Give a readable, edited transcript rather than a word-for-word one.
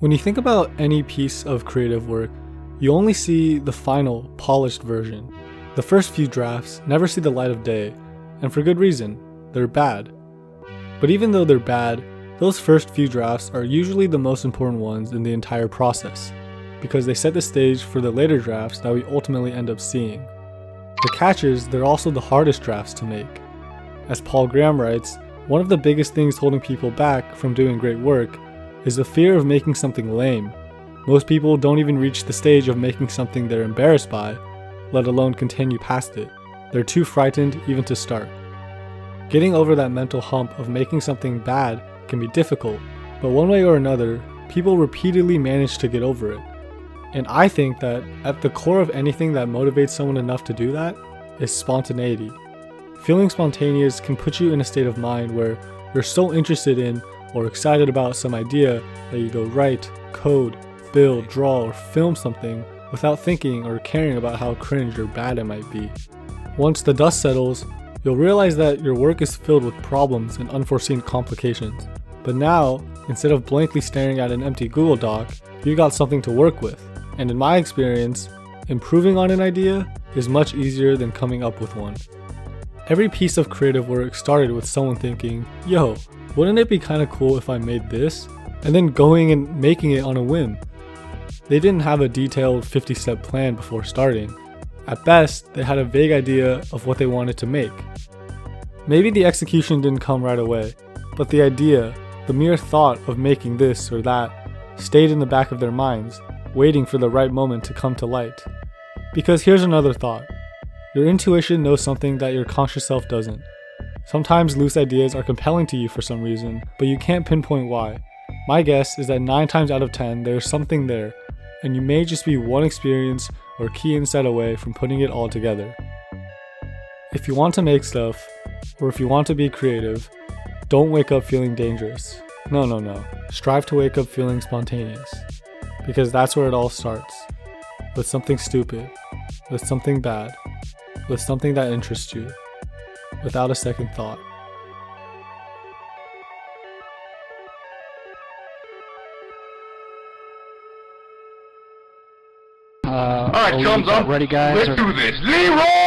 When you think about any piece of creative work, you only see the final, polished version. The first few drafts never see the light of day, and for good reason, they're bad. But even though they're bad, those first few drafts are usually the most important ones in the entire process, because they set the stage for the later drafts that we ultimately end up seeing. The catch is they're also the hardest drafts to make. As Paul Graham writes, one of the biggest things holding people back from doing great work is the fear of making something lame. Most people don't even reach the stage of making something they're embarrassed by, let alone continue past it. They're too frightened even to start. Getting over that mental hump of making something bad can be difficult, but one way or another, people repeatedly manage to get over it. And I think that at the core of anything that motivates someone enough to do that is spontaneity. Feeling spontaneous can put you in a state of mind where you're so interested in or excited about some idea that you go write, code, build, draw, or film something without thinking or caring about how cringe or bad it might be. Once the dust settles, you'll realize that your work is filled with problems and unforeseen complications. But now, instead of blankly staring at an empty Google Doc, you got something to work with. And in my experience, improving on an idea is much easier than coming up with one. Every piece of creative work started with someone thinking, yo, wouldn't it be kinda cool if I made this? And then going and making it on a whim. They didn't have a detailed 50-step plan before starting. At best, they had a vague idea of what they wanted to make. Maybe the execution didn't come right away, but the idea, the mere thought of making this or that, stayed in the back of their minds, waiting for the right moment to come to light. Because here's another thought. Your intuition knows something that your conscious self doesn't. Sometimes loose ideas are compelling to you for some reason, but you can't pinpoint why. My guess is that 9 times out of 10 there's something there, and you may just be one experience or key insight away from putting it all together. If you want to make stuff, or if you want to be creative, don't wake up feeling dangerous. No. Strive to wake up feeling spontaneous. Because that's where it all starts. With something stupid, with something bad, with something that interests you, without a second thought. All right, chums up. Ready, guys? Let's do this. Leroy!